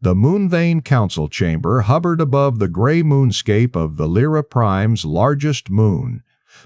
The Moonvein Council Chamber hovered above the gray moonscape of Valera Prime's largest moon.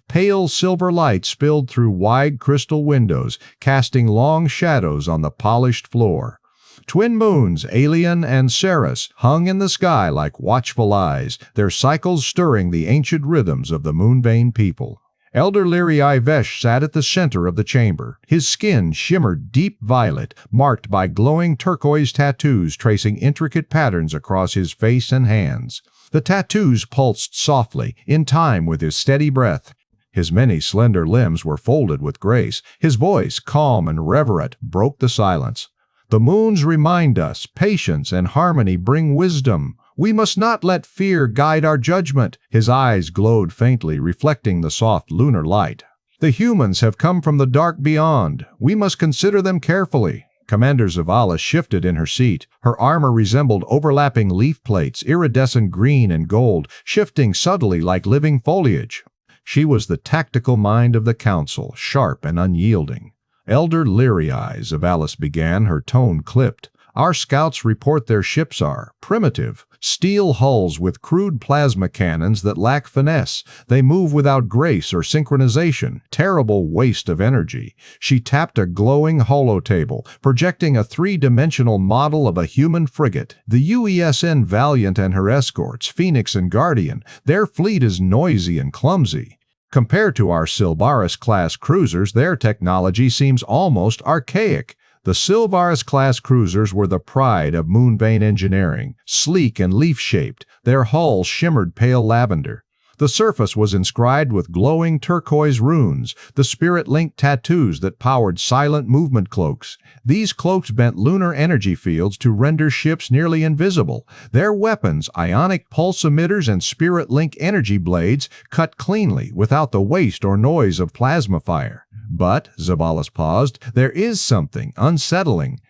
Pale silver light spilled through wide crystal windows, casting long shadows on the polished floor. Twin moons, Alien and Ceres, hung in the sky like watchful eyes, their cycles stirring the ancient rhythms of the Moonvein people. Elder Leary Vesh sat at the center of the chamber. His skin shimmered deep violet, marked by glowing turquoise tattoos tracing intricate patterns across his face and hands. The tattoos pulsed softly, in time with his steady breath. His many slender limbs were folded with grace. His voice, calm and reverent, broke the silence. The moons remind us, patience and harmony bring wisdom. We must not let fear guide our judgment. His eyes glowed faintly, reflecting the soft lunar light. The humans have come from the dark beyond. We must consider them carefully. Commander Zavala shifted in her seat. Her armor resembled overlapping leaf plates, iridescent green and gold, shifting subtly like living foliage. She was the tactical mind of the council, sharp and unyielding. Elder Leary Zavala began, her tone clipped. Our scouts report their ships are primitive, steel hulls with crude plasma cannons that lack finesse. They move without grace or synchronization, terrible waste of energy. She tapped a glowing holotable, projecting a three-dimensional model of a human frigate. The UESN Valiant and her escorts, Phoenix and Guardian, their fleet is noisy and clumsy. Compared to our Silvaris-class cruisers, their technology seems almost archaic. The Silvaris-class cruisers were the pride of Moonvein engineering, sleek and leaf-shaped. Their hulls shimmered pale lavender. The surface was inscribed with glowing turquoise runes, the spirit-linked tattoos that powered silent movement cloaks. These cloaks bent lunar energy fields to render ships nearly invisible. Their weapons, ionic pulse emitters and spirit-link energy blades, cut cleanly without the waste or noise of plasma fire. But, Zavala paused, there is something unsettling.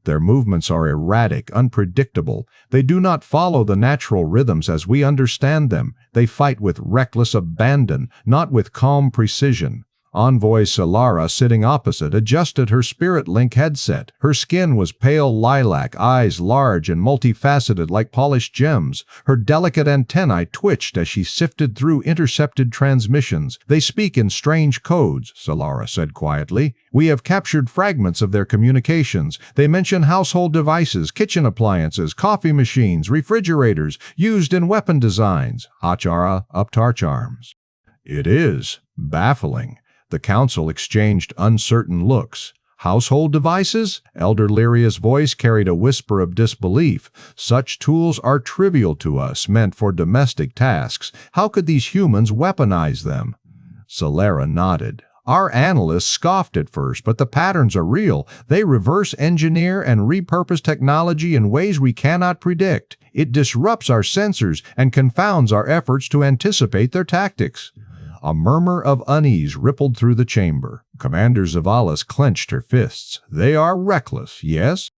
Their movements are erratic, unpredictable. They do not follow the natural rhythms as we understand them. They fight with reckless abandon, not with calm precision. Envoy Solara, sitting opposite, adjusted her spirit-link headset. Her skin was pale lilac, eyes large and multifaceted like polished gems. Her delicate antennae twitched as she sifted through intercepted transmissions. They speak in strange codes, Solara said quietly. We have captured fragments of their communications. They mention household devices, kitchen appliances, coffee machines, refrigerators, used in weapon designs. Achara Uptarcharms. It is baffling. The council exchanged uncertain looks. Household devices? Elder Lyria's voice carried a whisper of disbelief. Such tools are trivial to us, meant for domestic tasks. How could these humans weaponize them? Solara nodded. Our analysts scoffed at first, but the patterns are real. They reverse engineer and repurpose technology in ways we cannot predict. It disrupts our sensors and confounds our efforts to anticipate their tactics. A murmur of unease rippled through the chamber. Commander Zavala clenched her fists. They are reckless, yes,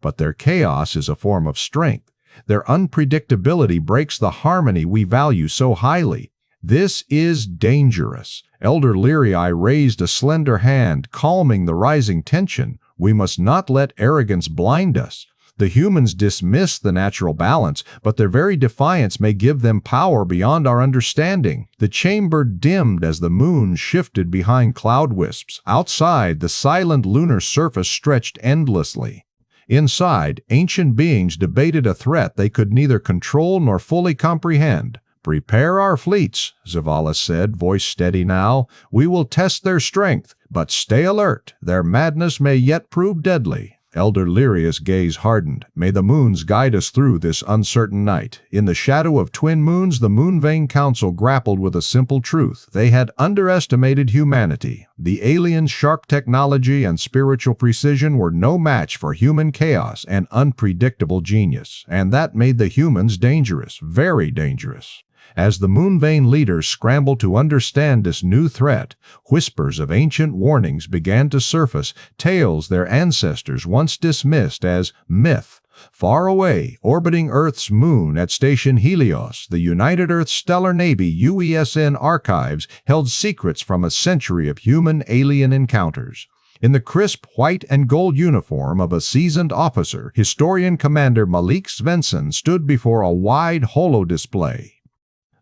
but their chaos is a form of strength. Their unpredictability breaks the harmony we value so highly. This is dangerous. Elder Leary raised a slender hand, calming the rising tension. We must not let arrogance blind us. The humans dismiss the natural balance, but their very defiance may give them power beyond our understanding. The chamber dimmed as the moon shifted behind cloud wisps. Outside, the silent lunar surface stretched endlessly. Inside, ancient beings debated a threat they could neither control nor fully comprehend. Prepare our fleets, Zavala said, voice steady now. We will test their strength, but stay alert. Their madness may yet prove deadly. Elder Lyria's gaze hardened. May the moons guide us through this uncertain night. In the shadow of twin moons, the Moonvein Council grappled with a simple truth. They had underestimated humanity. The aliens' sharp technology and spiritual precision were no match for human chaos and unpredictable genius. And that made the humans dangerous, very dangerous. As the Moonvein leaders scrambled to understand this new threat, whispers of ancient warnings began to surface, tales their ancestors once dismissed as myth. Far away, orbiting Earth's moon at Station Helios, the United Earth Stellar Navy UESN archives held secrets from a century of human-alien encounters. In the crisp white and gold uniform of a seasoned officer, Historian Commander Malik Svensson stood before a wide holo-display.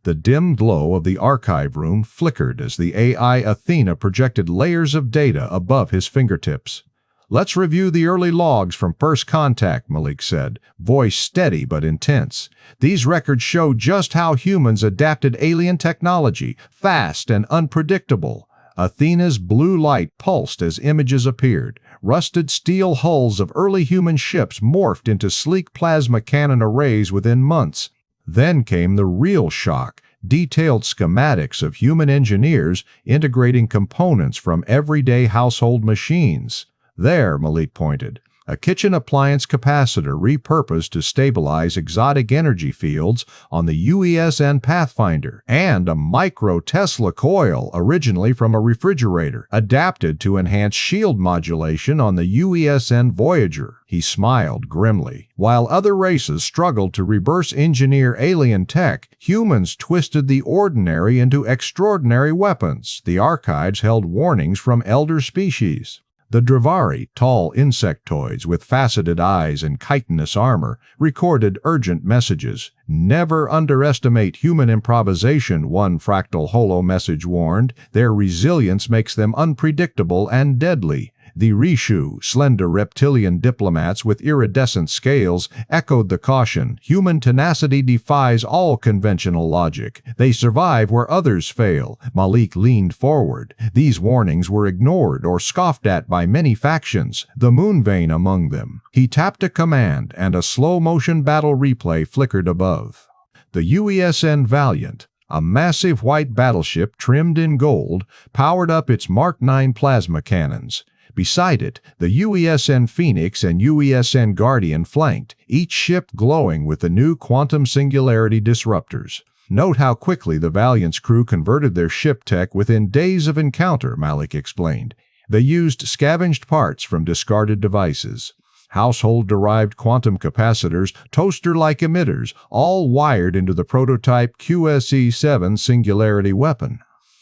The dim glow of the archive room flickered as the AI Athena projected layers of data above his fingertips. "Let's review the early logs from first contact," Malik said, voice steady but intense. "These records show just how humans adapted alien technology, fast and unpredictable." Athena's blue light pulsed as images appeared. Rusted steel hulls of early human ships morphed into sleek plasma cannon arrays within months. Then came the real shock. Detailed schematics of human engineers integrating components from everyday household machines. "There," Malik pointed, "a kitchen appliance capacitor repurposed to stabilize exotic energy fields on the UESN Pathfinder, and a micro-Tesla coil originally from a refrigerator, adapted to enhance shield modulation on the UESN Voyager." He smiled grimly. While other races struggled to reverse engineer alien tech, humans twisted the ordinary into extraordinary weapons. The archives held warnings from elder species. The Dravari, tall insectoids with faceted eyes and chitinous armor, recorded urgent messages. "Never underestimate human improvisation," one fractal holo message warned. "Their resilience makes them unpredictable and deadly." The Rishu, slender reptilian diplomats with iridescent scales, echoed the caution. "Human tenacity defies all conventional logic. They survive where others fail." Malik leaned forward. These warnings were ignored or scoffed at by many factions, the Moonvein among them. He tapped a command, and a slow-motion battle replay flickered above. The UESN Valiant, a massive white battleship trimmed in gold, powered up its Mark IX plasma cannons. Beside it, the UESN Phoenix and UESN Guardian flanked, each ship glowing with the new quantum singularity disruptors. "Note how quickly the Valiant's crew converted their ship tech within days of encounter," Malik explained. "They used scavenged parts from discarded devices. Household-derived quantum capacitors, toaster-like emitters, all wired into the prototype QSE-7 singularity weapon."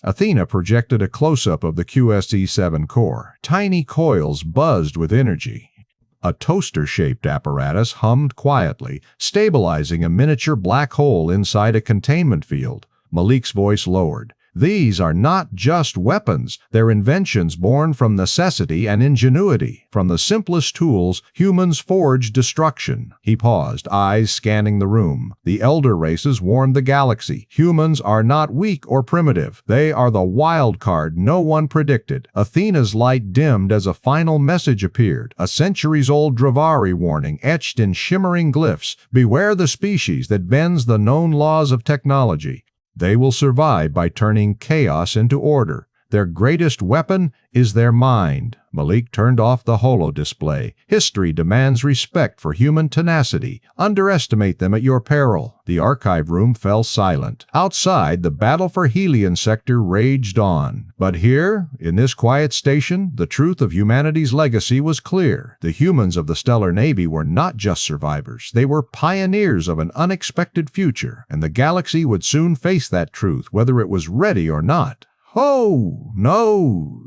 Athena projected a close-up of the QSE-7 core. Tiny coils buzzed with energy. A toaster-shaped apparatus hummed quietly, stabilizing a miniature black hole inside a containment field. Malik's voice lowered. "These are not just weapons. They're inventions born from necessity and ingenuity. From the simplest tools, humans forge destruction." He paused, eyes scanning the room. "The elder races warned the galaxy. Humans are not weak or primitive. They are the wild card no one predicted." Athena's light dimmed as a final message appeared, a centuries-old Dravari warning etched in shimmering glyphs. "Beware the species that bends the known laws of technology. They will survive by turning chaos into order. Their greatest weapon is their mind." Malik turned off the holo display. "History demands respect for human tenacity. Underestimate them at your peril." The archive room fell silent. Outside, the battle for Helion sector raged on. But here, in this quiet station, the truth of humanity's legacy was clear. The humans of the Stellar Navy were not just survivors. They were pioneers of an unexpected future, and the galaxy would soon face that truth, whether it was ready or not. "Oh, no!"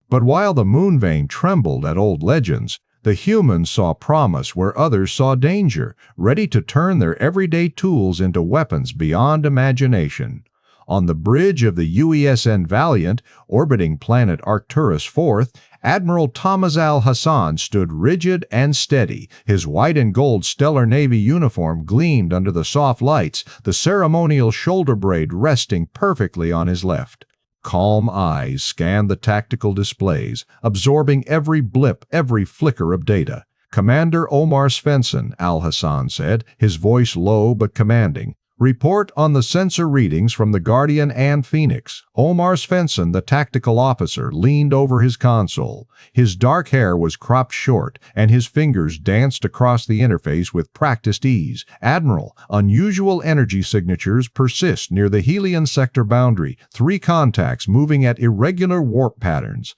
But while the Moonvein trembled at old legends, the humans saw promise where others saw danger, ready to turn their everyday tools into weapons beyond imagination. On the bridge of the UESN Valiant, orbiting planet Arcturus IV, Admiral Al-Hassan stood rigid and steady. His white and gold Stellar Navy uniform gleamed under the soft lights, the ceremonial shoulder blade resting perfectly on his left. Calm eyes scanned the tactical displays, absorbing every blip, every flicker of data. "Commander Omar Svensson," Al-Hassan said, his voice low but commanding. "Report on the sensor readings from the Guardian and Phoenix." Omar Svensson, the tactical officer, leaned over his console. His dark hair was cropped short, and his fingers danced across the interface with practiced ease. "Admiral, unusual energy signatures persist near the Helion sector boundary. 3 contacts moving at irregular warp patterns.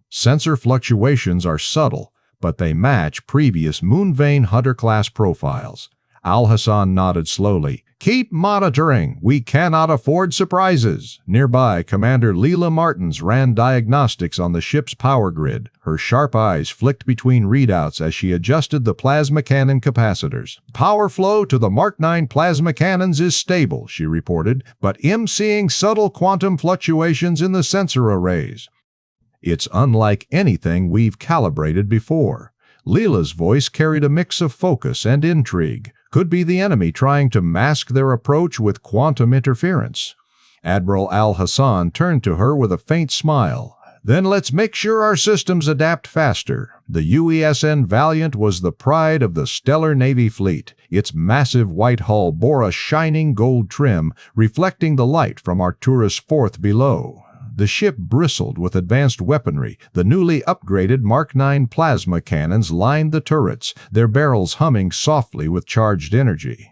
Sensor fluctuations are subtle, but they match previous Moonvein Hunter-class profiles." Al-Hassan nodded slowly. "Keep monitoring. We cannot afford surprises." Nearby, Commander Leela Martins ran diagnostics on the ship's power grid. Her sharp eyes flicked between readouts as she adjusted the plasma cannon capacitors. "Power flow to the Mark 9 plasma cannons is stable," she reported, "but I'm seeing subtle quantum fluctuations in the sensor arrays. It's unlike anything we've calibrated before." Leela's voice carried a mix of focus and intrigue. Could be the enemy trying to mask their approach with quantum interference. Admiral Al-Hassan turned to her with a faint smile. "Then let's make sure our systems adapt faster." The UESN Valiant was the pride of the Stellar Navy fleet. Its massive white hull bore a shining gold trim, reflecting the light from Arcturus IV below. The ship bristled with advanced weaponry. The newly upgraded Mark 9 plasma cannons lined the turrets, their barrels humming softly with charged energy.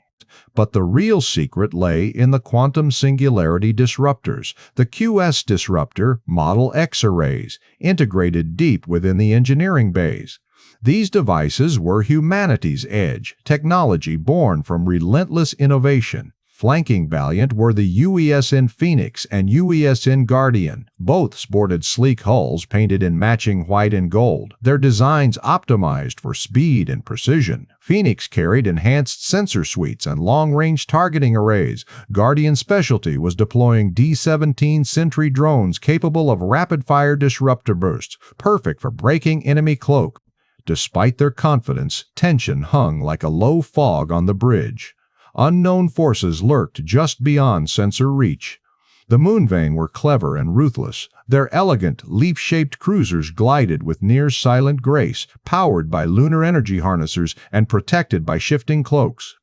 But the real secret lay in the quantum singularity disruptors, the QS disruptor Model X arrays, integrated deep within the engineering bays. These devices were humanity's edge, technology born from relentless innovation. Flanking Valiant were the UESN Phoenix and UESN Guardian. Both sported sleek hulls painted in matching white and gold, their designs optimized for speed and precision. Phoenix carried enhanced sensor suites and long-range targeting arrays. Guardian's specialty was deploying D-17 Sentry drones capable of rapid-fire disruptor bursts, perfect for breaking enemy cloak. Despite their confidence, tension hung like a low fog on the bridge. Unknown forces lurked just beyond sensor reach. The Moonvein were clever and ruthless. Their elegant, leaf-shaped cruisers glided with near-silent grace, powered by lunar energy harnessers and protected by shifting cloaks.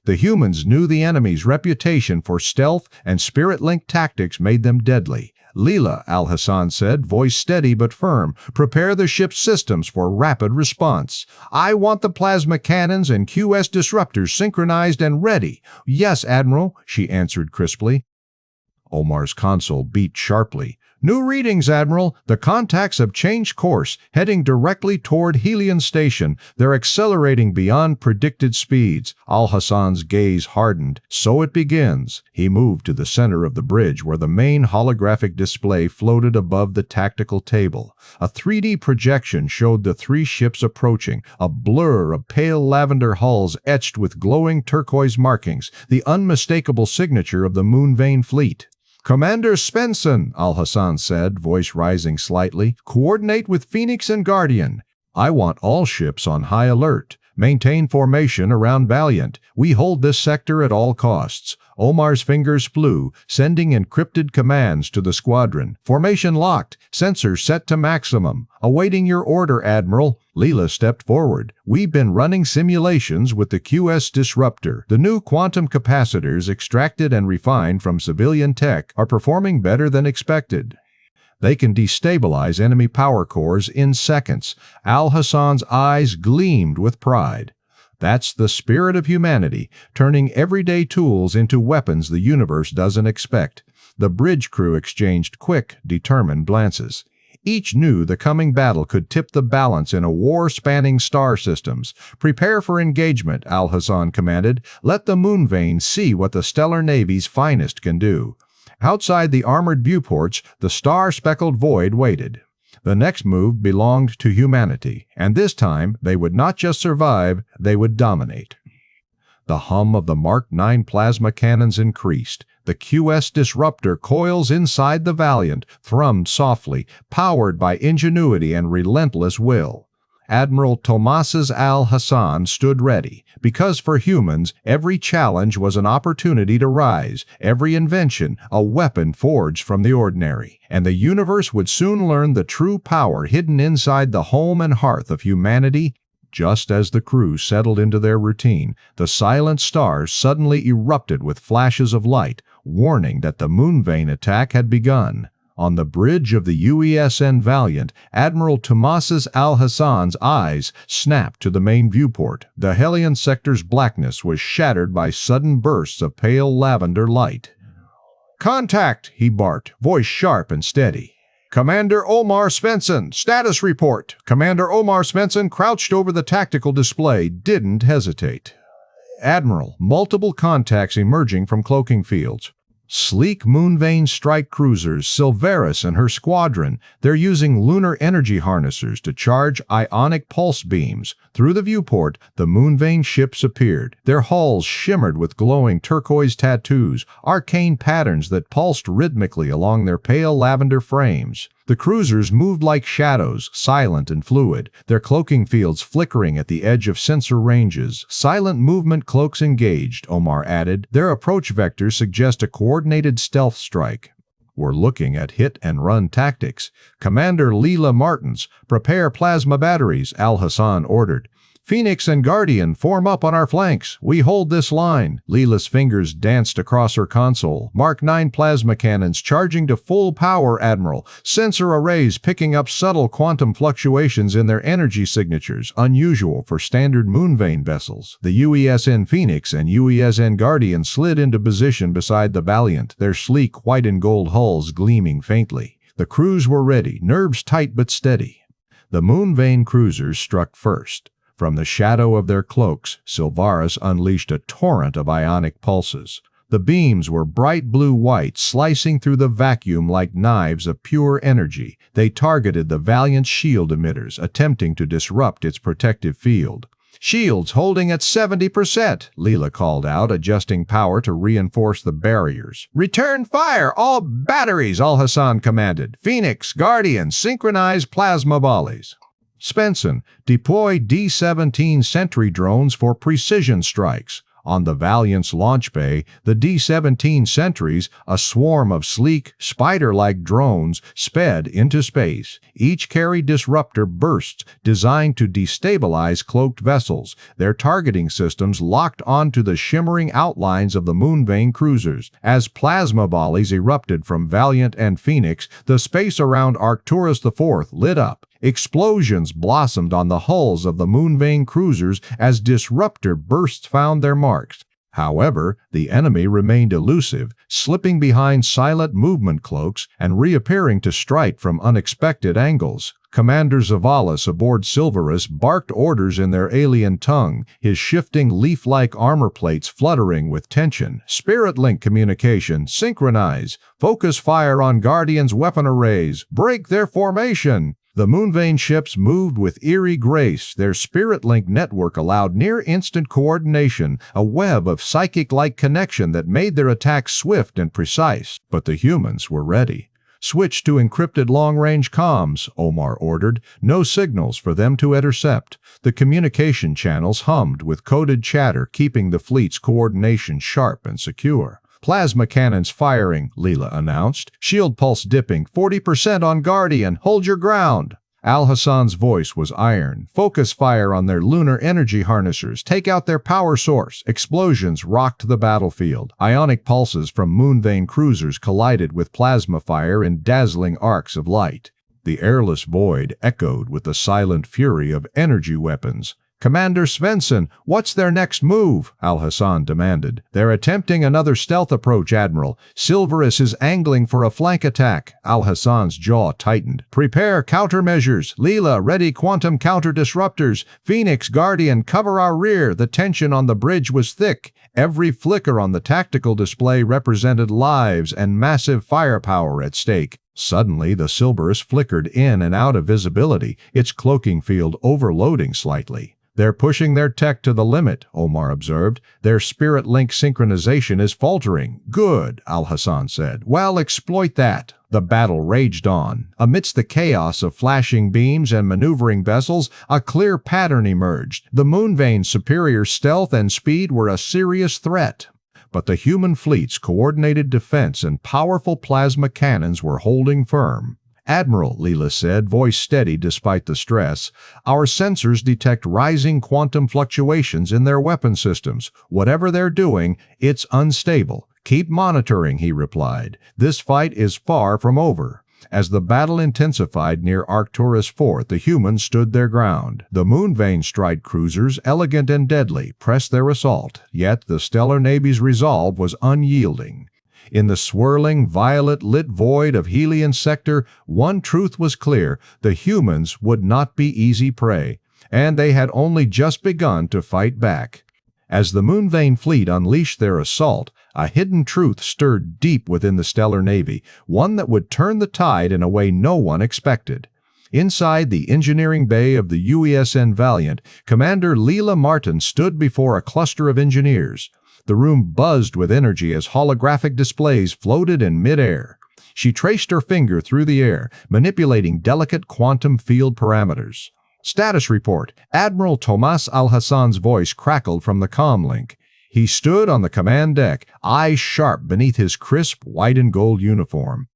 The humans knew the enemy's reputation for stealth, and spirit-linked tactics made them deadly. "Leela," Al-Hassan said, voice steady but firm, "prepare the ship's systems for rapid response. I want the plasma cannons and QS disruptors synchronized and ready." "Yes, Admiral," she answered crisply. Omar's console beat sharply. "New readings, Admiral. The contacts have changed course, heading directly toward Helion Station. They're accelerating beyond predicted speeds." Al-Hassan's gaze hardened. "So it begins." He moved to the center of the bridge where the main holographic display floated above the tactical table. A 3D projection showed the three ships approaching, a blur of pale lavender hulls etched with glowing turquoise markings, the unmistakable signature of the Moonvein fleet. "Commander Svensson," Al-Hassan said, voice rising slightly, "coordinate with Phoenix and Guardian. I want all ships on high alert. Maintain formation around Valiant. We hold this sector at all costs." Omar's fingers flew, sending encrypted commands to the squadron. "Formation locked. Sensors set to maximum. Awaiting your order, Admiral." Leela stepped forward. "We've been running simulations with the QS disruptor. The new quantum capacitors extracted and refined from civilian tech are performing better than expected. They can destabilize enemy power cores in seconds." Al-Hassan's eyes gleamed with pride. "That's the spirit of humanity, turning everyday tools into weapons the universe doesn't expect." The bridge crew exchanged quick, determined glances. Each knew the coming battle could tip the balance in a war spanning star systems. "Prepare for engagement," Al-Hassan commanded. "Let the Moonvein see what the Stellar Navy's finest can do." Outside the armored viewports, the star-speckled void waited. The next move belonged to humanity, and this time they would not just survive, they would dominate. The hum of the Mark 9 plasma cannons increased. The QS disruptor coils inside the Valiant thrummed softly, powered by ingenuity and relentless will. Admiral Tomas's Al-Hassan stood ready, because for humans, every challenge was an opportunity to rise, every invention a weapon forged from the ordinary, and the universe would soon learn the true power hidden inside the home and hearth of humanity. Just as the crew settled into their routine, the silent stars suddenly erupted with flashes of light, warning that the Moonvein attack had begun. On the bridge of the UESN Valiant, Admiral Tomas's Al-Hassan's eyes snapped to the main viewport. The Helion sector's blackness was shattered by sudden bursts of pale lavender light. "Contact!" he barked, voice sharp and steady. "Commander Omar Svensson, status report." Commander Omar Svensson crouched over the tactical display, didn't hesitate. Admiral, multiple contacts emerging from cloaking fields. Sleek Moonvein strike cruisers, Silveris and her squadron. They're using lunar energy harnessers to charge ionic pulse beams. Through the viewport, the Moonvein ships appeared. Their hulls shimmered with glowing turquoise tattoos, arcane patterns that pulsed rhythmically along their pale lavender frames. The cruisers moved like shadows, silent and fluid, their cloaking fields flickering at the edge of sensor ranges. Silent movement cloaks engaged, Omar added. Their approach vectors suggest a coordinated stealth strike. We're looking at hit-and-run tactics. Commander Leela Martins, prepare plasma batteries, Al-Hassan ordered. Phoenix and Guardian, form up on our flanks. We hold this line. Leela's fingers danced across her console. Mark 9 plasma cannons charging to full power, Admiral. Sensor arrays picking up subtle quantum fluctuations in their energy signatures, unusual for standard Moonvein vessels. The UESN Phoenix and UESN Guardian slid into position beside the Valiant, their sleek white and gold hulls gleaming faintly. The crews were ready, nerves tight but steady. The Moonvein cruisers struck first. From the shadow of their cloaks, Silveris unleashed a torrent of ionic pulses. The beams were bright blue-white, slicing through the vacuum like knives of pure energy. They targeted the Valiant's shield emitters, attempting to disrupt its protective field. "Shields holding at 70%, Leela called out, adjusting power to reinforce the barriers. "Return fire, all batteries," Al-Hassan commanded. "Phoenix, Guardian, synchronize plasma volleys." Svensson, deploy D-17 sentry drones for precision strikes. On the Valiant's launch bay, the D-17 sentries, a swarm of sleek, spider-like drones, sped into space. Each carried disruptor bursts designed to destabilize cloaked vessels, their targeting systems locked onto the shimmering outlines of the Moonvein cruisers. As plasma volleys erupted from Valiant and Phoenix, the space around Arcturus IV lit up. Explosions blossomed on the hulls of the Moonvein cruisers as disruptor bursts found their marks. However, the enemy remained elusive, slipping behind silent movement cloaks and reappearing to strike from unexpected angles. Commander Zavalis aboard Silveris barked orders in their alien tongue, his shifting leaf-like armor plates fluttering with tension. "Spirit link communication, synchronize. Focus fire on Guardian's weapon arrays. Break their formation." The Moonvein ships moved with eerie grace. Their Spirit Link network allowed near-instant coordination, a web of psychic-like connection that made their attacks swift and precise. But the humans were ready. "Switch to encrypted long-range comms," Omar ordered. "No signals for them to intercept." The communication channels hummed with coded chatter, keeping the fleet's coordination sharp and secure. "Plasma cannons firing," Leela announced. "Shield pulse dipping, 40% on Guardian. Hold your ground." Al-Hassan's voice was iron. "Focus fire on their lunar energy harnessers. Take out their power source." Explosions rocked the battlefield. Ionic pulses from Moonvein cruisers collided with plasma fire in dazzling arcs of light. The airless void echoed with the silent fury of energy weapons. "Commander Svensson, what's their next move?" Al-Hassan demanded. "They're attempting another stealth approach, Admiral. Silveris is angling for a flank attack." Al-Hassan's jaw tightened. "Prepare countermeasures. Leela, ready quantum counter-disruptors. Phoenix, Guardian, cover our rear." The tension on the bridge was thick. Every flicker on the tactical display represented lives and massive firepower at stake. Suddenly, the Silveris flickered in and out of visibility, its cloaking field overloading slightly. "They're pushing their tech to the limit," Omar observed. "Their Spirit Link synchronization is faltering." "Good," Al-Hassan said. "Well, exploit that." The battle raged on. Amidst the chaos of flashing beams and maneuvering vessels, a clear pattern emerged. The Moonvein's superior stealth and speed were a serious threat. But the human fleet's coordinated defense and powerful plasma cannons were holding firm. "Admiral," Leela said, voice steady despite the stress, "our sensors detect rising quantum fluctuations in their weapon systems. Whatever they're doing, it's unstable. Keep monitoring," he replied. "This fight is far from over." As the battle intensified near Arcturus IV, the humans stood their ground. The Moonvein strike cruisers, elegant and deadly, pressed their assault, yet the Stellar Navy's resolve was unyielding. In the swirling, violet-lit void of Helion sector, one truth was clear: the humans would not be easy prey, and they had only just begun to fight back. As the Moonvein fleet unleashed their assault, a hidden truth stirred deep within the Stellar Navy, one that would turn the tide in a way no one expected. Inside the engineering bay of the UESN Valiant, Commander Leela Martin stood before a cluster of engineers. The room buzzed with energy as holographic displays floated in midair. She traced her finger through the air, manipulating delicate quantum field parameters. "Status report." Admiral Al-Hassan's voice crackled from the comm link. He stood on the command deck, eyes sharp beneath his crisp white and gold uniform.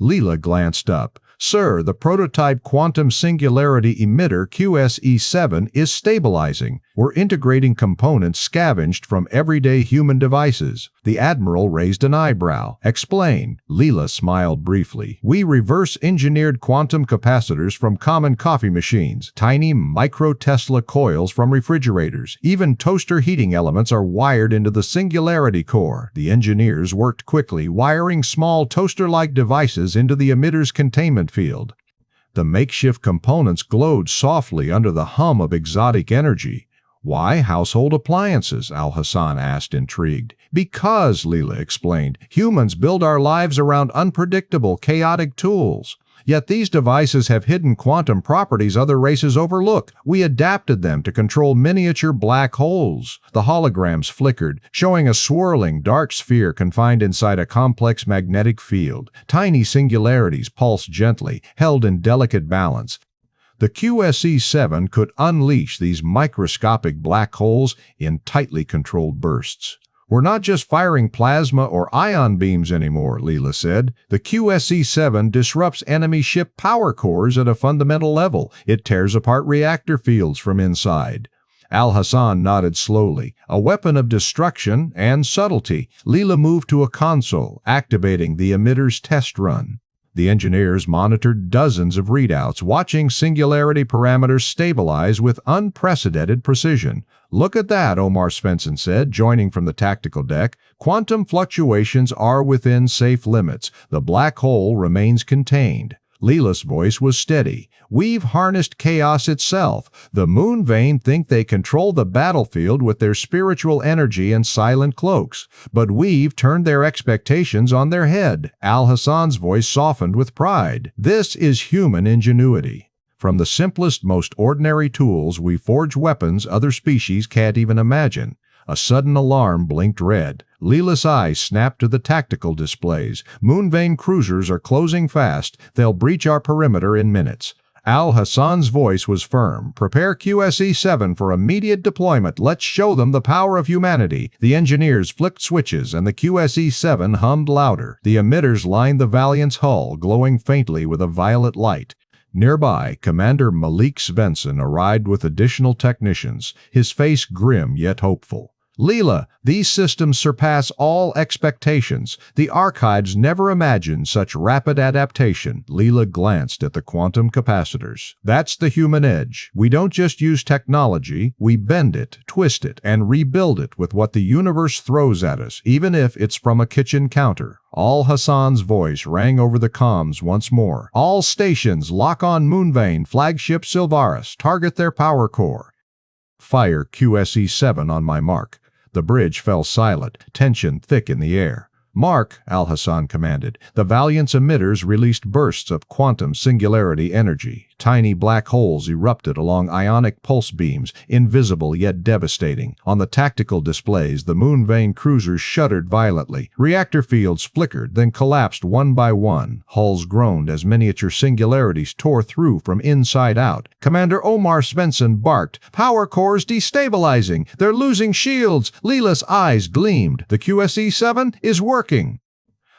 Leela glanced up. "Sir, the prototype quantum singularity emitter QSE-7 is stabilizing. We're integrating components scavenged from everyday human devices." The Admiral raised an eyebrow. "Explain." Leela smiled briefly. "We reverse-engineered quantum capacitors from common coffee machines, tiny micro-Tesla coils from refrigerators. Even toaster heating elements are wired into the singularity core." The engineers worked quickly, wiring small toaster-like devices into the emitter's containment field. The makeshift components glowed softly under the hum of exotic energy. "Why household appliances?" Al-Hassan asked, intrigued. "Because," Leela explained, "humans build our lives around unpredictable, chaotic tools. Yet these devices have hidden quantum properties other races overlook. We adapted them to control miniature black holes." The holograms flickered, showing a swirling dark sphere confined inside a complex magnetic field. Tiny singularities pulsed gently, held in delicate balance. The QSE-7 could unleash these microscopic black holes in tightly controlled bursts. "We're not just firing plasma or ion beams anymore," Leela said. "The QSE-7 disrupts enemy ship power cores at a fundamental level. It tears apart reactor fields from inside." Al-Hassan nodded slowly. "A weapon of destruction and subtlety." Leela moved to a console, activating the emitter's test run. The engineers monitored dozens of readouts, watching singularity parameters stabilize with unprecedented precision. "Look at that," Omar Svensson said, joining from the tactical deck. "Quantum fluctuations are within safe limits. The black hole remains contained." Leela's voice was steady. "We've harnessed chaos itself. The Moonvein think they control the battlefield with their spiritual energy and silent cloaks. But we've turned their expectations on their head." Al-Hassan's voice softened with pride. "This is human ingenuity. From the simplest, most ordinary tools, we forge weapons other species can't even imagine." A sudden alarm blinked red. Leela's eyes snapped to the tactical displays. "Moonvein cruisers are closing fast. They'll breach our perimeter in minutes." Al-Hassan's voice was firm. "Prepare QSE-7 for immediate deployment. Let's show them the power of humanity." The engineers flicked switches, and the QSE-7 hummed louder. The emitters lined the Valiant's hull, glowing faintly with a violet light. Nearby, Commander Malik Svensson arrived with additional technicians, his face grim yet hopeful. "Leela, these systems surpass all expectations. The archives never imagined such rapid adaptation." Leela glanced at the quantum capacitors. "That's the human edge. We don't just use technology, we bend it, twist it, and rebuild it with what the universe throws at us, even if it's from a kitchen counter." Al-Hassan's voice rang over the comms once more. "All stations, lock on Moonvein, flagship Silvaris, target their power core. Fire QSE-7 on my mark." The bridge fell silent, tension thick in the air. "Mark," Al-Hassan commanded. The Valiant's emitters released bursts of quantum singularity energy. Tiny black holes erupted along ionic pulse beams, invisible yet devastating. On the tactical displays, the Moonvein cruisers shuddered violently. Reactor fields flickered, then collapsed one by one. Hulls groaned as miniature singularities tore through from inside out. Commander Omar Svensson barked, "Power cores destabilizing! They're losing shields!" Leela's eyes gleamed. "The QSE-7 is working!"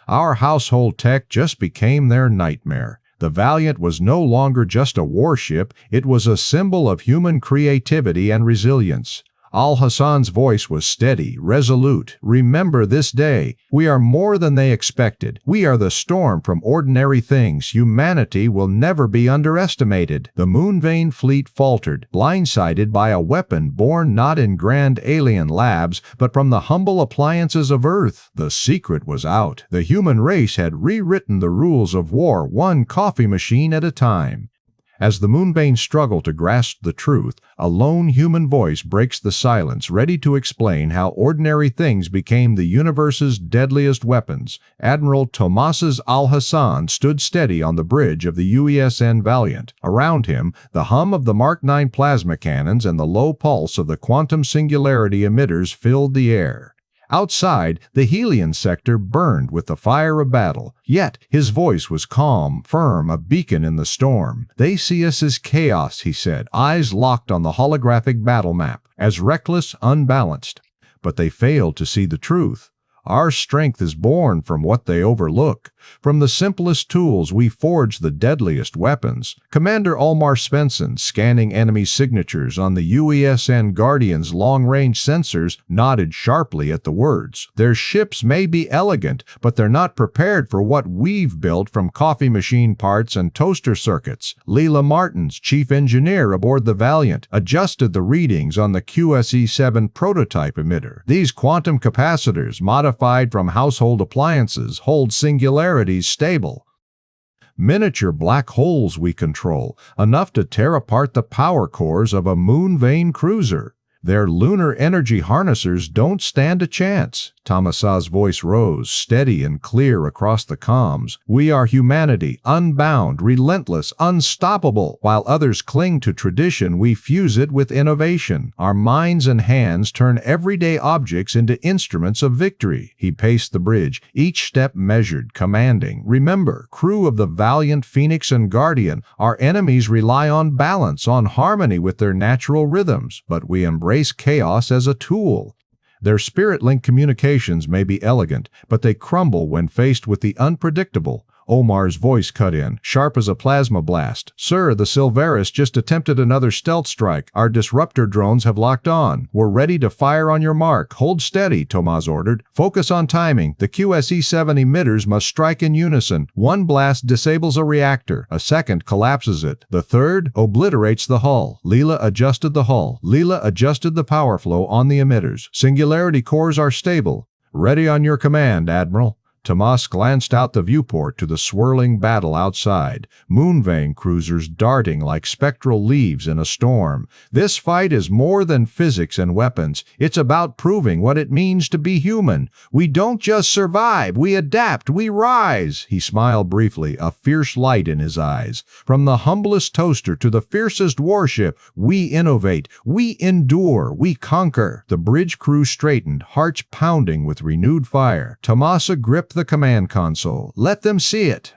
Our household tech just became their nightmare. The Valiant was no longer just a warship, it was a symbol of human creativity and resilience. Al-Hassan's voice was steady, resolute. "Remember this day. We are more than they expected. We are the storm from ordinary things. Humanity will never be underestimated." The Moonvein fleet faltered, blindsided by a weapon born not in grand alien labs, but from the humble appliances of Earth. The secret was out. The human race had rewritten the rules of war one coffee machine at a time. As the Moonvein struggle to grasp the truth, a lone human voice breaks the silence, ready to explain how ordinary things became the universe's deadliest weapons. Admiral Al-Hassan stood steady on the bridge of the UESN Valiant. Around him, the hum of the Mark 9 plasma cannons and the low pulse of the quantum singularity emitters filled the air. Outside, the Helion sector burned with the fire of battle, yet his voice was calm, firm, a beacon in the storm. "They see us as chaos," he said, eyes locked on the holographic battle map, as reckless, unbalanced. But they failed to see the truth. Our strength is born from what they overlook. From the simplest tools we forge the deadliest weapons. Commander Almar Svensson, scanning enemy signatures on the UESN Guardian's long-range sensors, nodded sharply at the words. "Their ships may be elegant, but they're not prepared for what we've built from coffee machine parts and toaster circuits." Leela Martins, chief engineer aboard the Valiant, adjusted the readings on the QSE-7 prototype emitter. "These quantum capacitors, modified from household appliances, hold singularities stable. Miniature black holes we control, enough to tear apart the power cores of a Moonvein cruiser. Their lunar energy harnessers don't stand a chance." Thomas's voice rose, steady and clear across the comms. "We are humanity, unbound, relentless, unstoppable. While others cling to tradition, we fuse it with innovation. Our minds and hands turn everyday objects into instruments of victory." He paced the bridge, each step measured, commanding. "Remember, crew of the Valiant, Phoenix, and Guardian, our enemies rely on balance, on harmony with their natural rhythms, but we embrace chaos as a tool. Their spirit-linked communications may be elegant, but they crumble when faced with the unpredictable." Omar's voice cut in, sharp as a plasma blast. "Sir, the Silveris just attempted another stealth strike. Our disruptor drones have locked on. We're ready to fire on your mark. Hold steady," Tomas ordered. "Focus on timing. The QSE-7 emitters must strike in unison. One blast disables a reactor. A second collapses it. The third obliterates the hull." Leela adjusted the power flow on the emitters. "Singularity cores are stable." "Ready on your command, Admiral." Tomas glanced out the viewport to the swirling battle outside, Moonvein cruisers darting like spectral leaves in a storm. "This fight is more than physics and weapons. It's about proving what it means to be human. We don't just survive, we adapt, we rise." He smiled briefly, a fierce light in his eyes. "From the humblest toaster to the fiercest warship, we innovate, we endure, we conquer." The bridge crew straightened, hearts pounding with renewed fire. Tomasa gripped the command console. "Let them see it."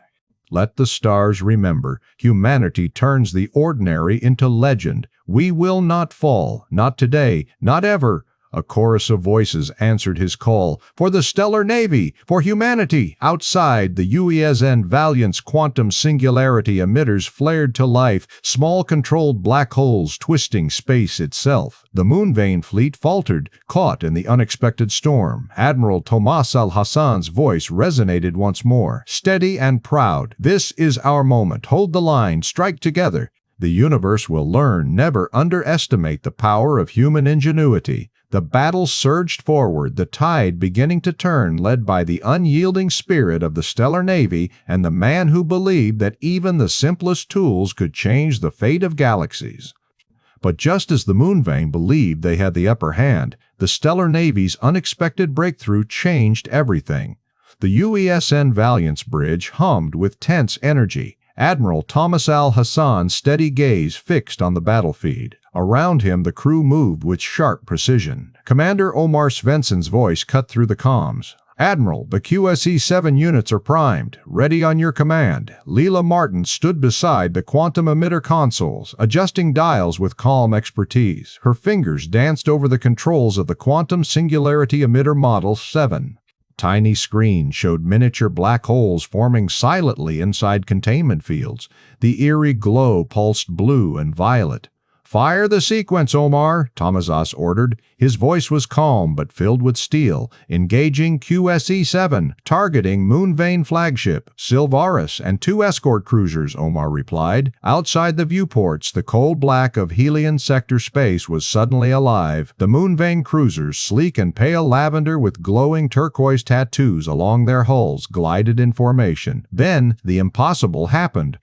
Let the stars remember. Humanity turns the ordinary into legend. We will not fall. Not today. Not ever. A chorus of voices answered his call. "For the Stellar Navy! For humanity!" Outside, the UESN Valiant's quantum singularity emitters flared to life, small controlled black holes twisting space itself. The Moonvein fleet faltered, caught in the unexpected storm. Admiral Al-Hassan's voice resonated once more, steady and proud. "This is our moment. Hold the line. Strike together. The universe will learn. Never underestimate the power of human ingenuity." The battle surged forward, the tide beginning to turn, led by the unyielding spirit of the Stellar Navy and the man who believed that even the simplest tools could change the fate of galaxies. But just as the Moonvein believed they had the upper hand, the Stellar Navy's unexpected breakthrough changed everything. The UESN Valiant's bridge hummed with tense energy. Admiral Al-Hassan's steady gaze fixed on the battlefield. Around him, the crew moved with sharp precision. Commander Omar Svensson's voice cut through the comms. "Admiral, the QSE-7 units are primed. Ready on your command." Leela Martin stood beside the quantum emitter consoles, adjusting dials with calm expertise. Her fingers danced over the controls of the quantum singularity emitter Model 7. Tiny screens showed miniature black holes forming silently inside containment fields. The eerie glow pulsed blue and violet. "Fire the sequence, Omar," Tomazas ordered. His voice was calm but filled with steel. "Engaging QSE-7, targeting Moonvein flagship, Silveris, and 2 escort cruisers," Omar replied. Outside the viewports, the cold black of Helion sector space was suddenly alive. The Moonvein cruisers, sleek and pale lavender with glowing turquoise tattoos along their hulls, glided in formation. Then the impossible happened.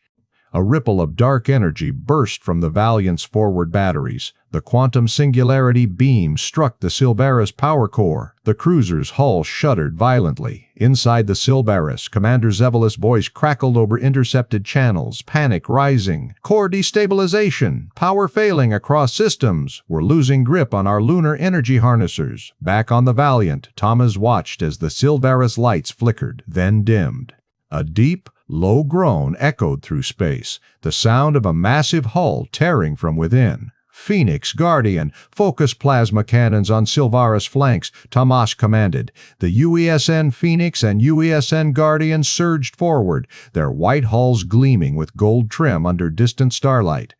A ripple of dark energy burst from the Valiant's forward batteries. The quantum singularity beam struck the Silvaris power core. The cruiser's hull shuddered violently. Inside the Silvaris, Commander Zevalus' voice crackled over intercepted channels, panic rising. Core destabilization, power failing across systems. We're losing grip on our lunar energy harnessers. Back on the Valiant, Thomas watched as the Silvaris lights flickered, then dimmed. A deep, low groan echoed through space, the sound of a massive hull tearing from within. Phoenix, Guardian, focus plasma cannons on Silvaris flanks, Tomas commanded. The UESN Phoenix and UESN Guardian surged forward, their white hulls gleaming with gold trim under distant starlight.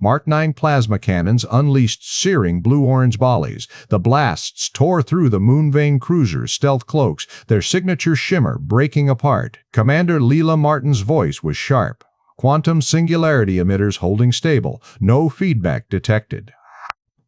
Mark 9 plasma cannons unleashed searing blue-orange volleys. The blasts tore through the Moonvein cruiser's stealth cloaks, their signature shimmer breaking apart. Commander Leela Martin's voice was sharp. Quantum singularity emitters holding stable. No feedback detected.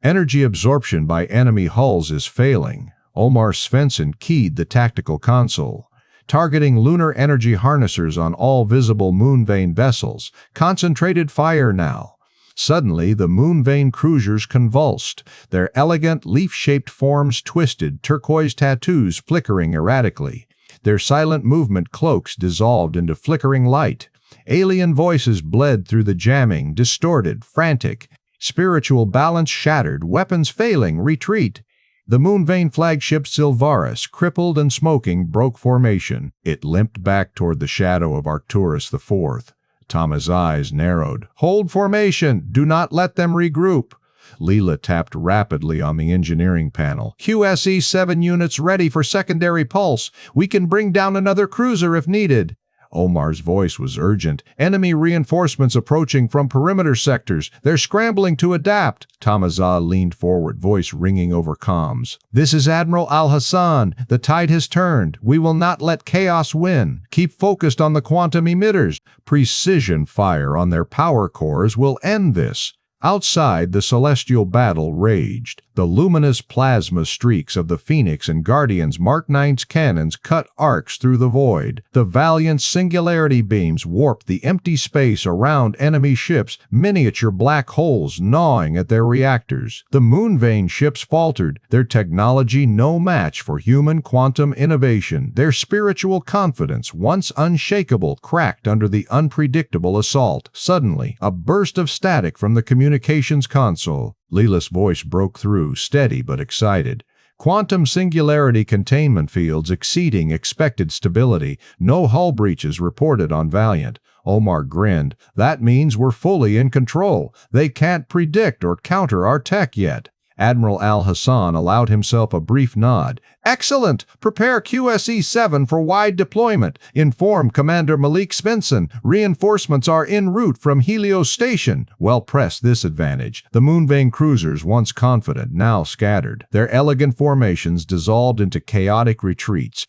Energy absorption by enemy hulls is failing. Omar Svensson keyed the tactical console. Targeting lunar energy harnessers on all visible Moonvein vessels. Concentrated fire now. Suddenly, the Moonvein cruisers convulsed, their elegant leaf-shaped forms twisted, turquoise tattoos flickering erratically. Their silent movement cloaks dissolved into flickering light. Alien voices bled through the jamming, distorted, frantic. Spiritual balance shattered, weapons failing, retreat. The Moonvein flagship Silvaris, crippled and smoking, broke formation. It limped back toward the shadow of Arcturus IV. Thomas' eyes narrowed. Hold formation! Do not let them regroup! Leela tapped rapidly on the engineering panel. QSE-7 units ready for secondary pulse. We can bring down another cruiser if needed. Omar's voice was urgent. Enemy reinforcements approaching from perimeter sectors. They're scrambling to adapt. Tamazah leaned forward, voice ringing over comms. This is Admiral Al-Hassan. The tide has turned. We will not let chaos win. Keep focused on the quantum emitters. Precision fire on their power cores will end this. Outside, the celestial battle raged. The luminous plasma streaks of the Phoenix and Guardian's Mark 9's cannons cut arcs through the void. The Valiant's singularity beams warped the empty space around enemy ships, miniature black holes gnawing at their reactors. The Moonvein ships faltered, their technology no match for human quantum innovation. Their spiritual confidence, once unshakable, cracked under the unpredictable assault. Suddenly, a burst of static from the communications console. Leela's voice broke through, steady but excited. Quantum singularity containment fields exceeding expected stability. No hull breaches reported on Valiant. Omar grinned. That means we're fully in control. They can't predict or counter our tech yet. Admiral Al-Hassan allowed himself a brief nod. Excellent! Prepare QSE-7 for wide deployment. Inform Commander Malik Svensson. Reinforcements are en route from Helios Station. Well press this advantage. The Moonvein cruisers, once confident, now scattered. Their elegant formations dissolved into chaotic retreats.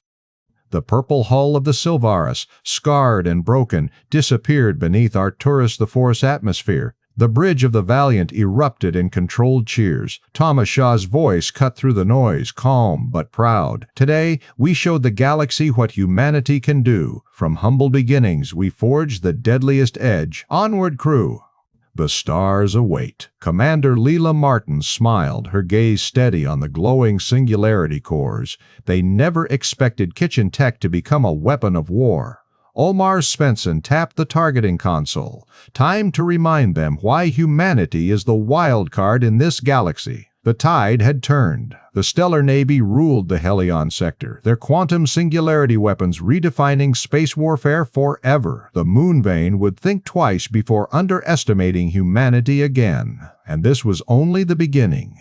The purple hull of the Silvaris, scarred and broken, disappeared beneath Arcturus IV's atmosphere. The bridge of the Valiant erupted in controlled cheers. Thomas Shaw's voice cut through the noise, calm but proud. Today, we showed the galaxy what humanity can do. From humble beginnings, we forged the deadliest edge. Onward, crew! The stars await. Commander Leela Martin smiled, her gaze steady on the glowing singularity cores. They never expected kitchen tech to become a weapon of war. Omar Svensson tapped the targeting console. Time to remind them why humanity is the wild card in this galaxy. The tide had turned. The Stellar Navy ruled the Helion sector, their quantum singularity weapons redefining space warfare forever. The Moonvein would think twice before underestimating humanity again. And this was only the beginning.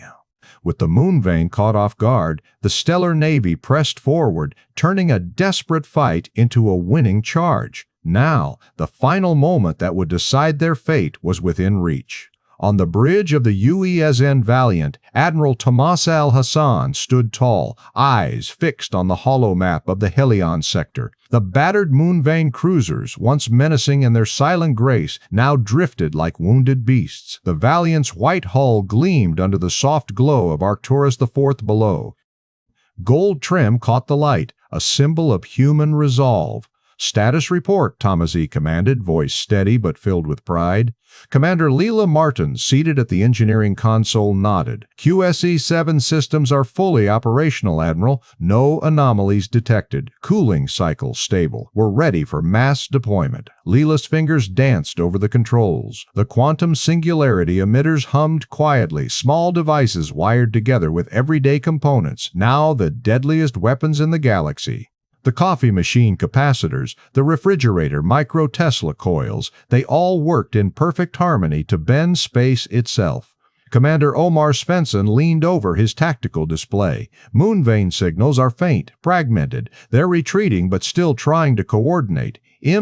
With the Moonvein caught off guard, the Stellar Navy pressed forward, turning a desperate fight into a winning charge. Now, the final moment that would decide their fate was within reach. On the bridge of the UESN Valiant, Admiral Tomas Al-Hassan stood tall, eyes fixed on the holomap of the Helion sector. The battered Moonvein cruisers, once menacing in their silent grace, now drifted like wounded beasts. The Valiant's white hull gleamed under the soft glow of Arcturus IV below. Gold trim caught the light, a symbol of human resolve. "Status report," Tamazi commanded, voice steady but filled with pride. Commander Leela Martin, seated at the engineering console, nodded. "QSE-7 systems are fully operational, Admiral. No anomalies detected. Cooling cycle stable. We're ready for mass deployment." Leela's fingers danced over the controls. The quantum singularity emitters hummed quietly, small devices wired together with everyday components, now the deadliest weapons in the galaxy. The coffee machine capacitors, the refrigerator micro-Tesla coils, they all worked in perfect harmony to bend space itself. Commander Omar Svensson leaned over his tactical display. Moonvein signals are faint, fragmented. They're retreating but still trying to coordinate.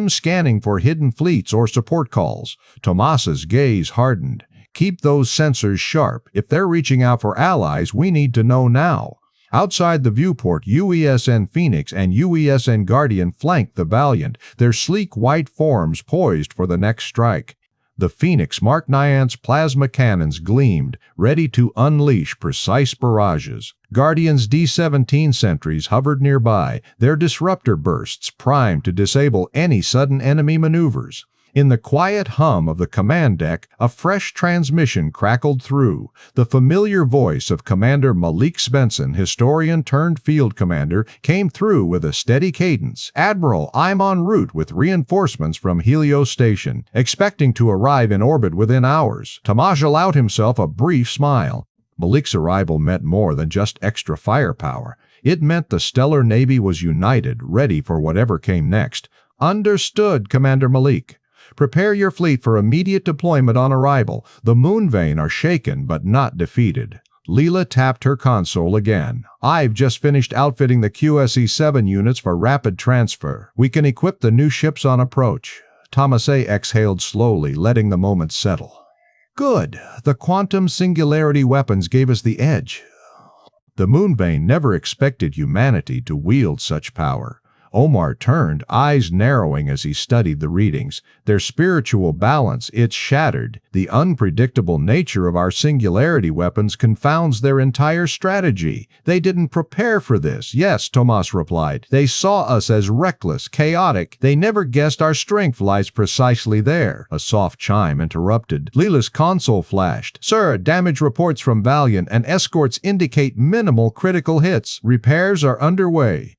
Scanning for hidden fleets or support calls. Tomas's gaze hardened. "Keep those sensors sharp. If they're reaching out for allies, we need to know now." Outside the viewport, UESN Phoenix and UESN Guardian flanked the Valiant, their sleek white forms poised for the next strike. The Phoenix Mark IX's plasma cannons gleamed, ready to unleash precise barrages. Guardian's D-17 sentries hovered nearby, their disruptor bursts primed to disable any sudden enemy maneuvers. In the quiet hum of the command deck, a fresh transmission crackled through. The familiar voice of Commander Malik Svensson, historian turned field commander, came through with a steady cadence. "Admiral, I'm en route with reinforcements from Helios Station, expecting to arrive in orbit within hours." Tomas allowed himself a brief smile. Malik's arrival meant more than just extra firepower. It meant the Stellar Navy was united, ready for whatever came next. "Understood, Commander Malik. Prepare your fleet for immediate deployment on arrival. The Moonvein are shaken but not defeated." Leela tapped her console again. "I've just finished outfitting the QSE-7 units for rapid transfer. We can equip the new ships on approach." Tomase exhaled slowly, letting the moment settle. "Good. The quantum singularity weapons gave us the edge." The Moonvein never expected humanity to wield such power. Omar turned, eyes narrowing as he studied the readings. Their spiritual balance, it's shattered. The unpredictable nature of our singularity weapons confounds their entire strategy. "They didn't prepare for this." "Yes," Tomas replied. "They saw us as reckless, chaotic. They never guessed our strength lies precisely there." A soft chime interrupted. Leela's console flashed. "Sir, damage reports from Valiant and escorts indicate minimal critical hits. Repairs are underway."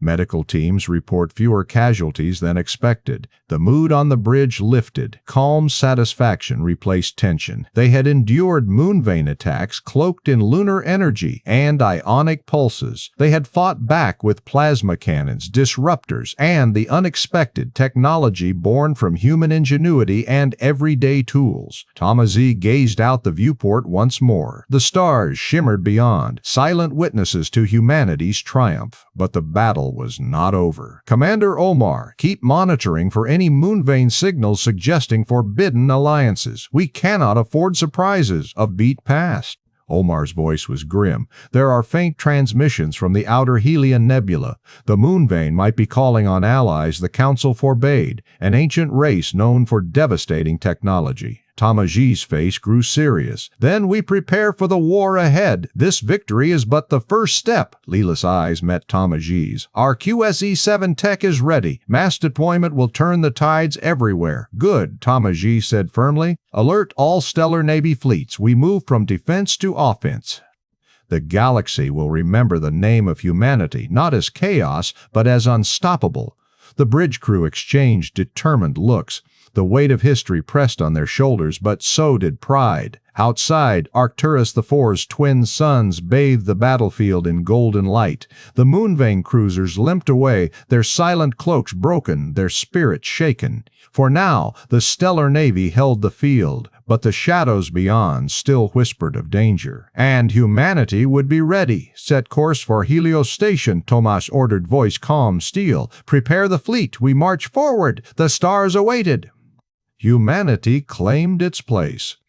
Medical teams report fewer casualties than expected. The mood on the bridge lifted. Calm satisfaction replaced tension. They had endured Moonvein attacks cloaked in lunar energy and ionic pulses. They had fought back with plasma cannons, disruptors, and the unexpected technology born from human ingenuity and everyday tools. Tamazi gazed out the viewport once more. The stars shimmered beyond, silent witnesses to humanity's triumph. But the battle was not over. "Commander Omar, keep monitoring for any Moonvein signals suggesting forbidden alliances. We cannot afford surprises." A beat passed. Omar's voice was grim. "There are faint transmissions from the outer Helian nebula. The Moonvein might be calling on allies the Council forbade, an ancient race known for devastating technology." Tamaji's face grew serious. "Then we prepare for the war ahead. This victory is but the first step." Leela's eyes met Tamaji's. "Our QSE-7 tech is ready. Mass deployment will turn the tides everywhere." "Good," Tamaji said firmly. "Alert all Stellar Navy fleets. We move from defense to offense." The galaxy will remember the name of humanity, not as chaos, but as unstoppable. The bridge crew exchanged determined looks. The weight of history pressed on their shoulders, but so did pride. Outside, Arcturus IV's twin suns bathed the battlefield in golden light. The Moonvein cruisers limped away, their silent cloaks broken, their spirits shaken. For now, the Stellar Navy held the field, but the shadows beyond still whispered of danger. "And humanity would be ready. Set course for Helios Station," Tomas ordered, voice calm steel. "Prepare the fleet. We march forward. The stars awaited." Humanity claimed its place.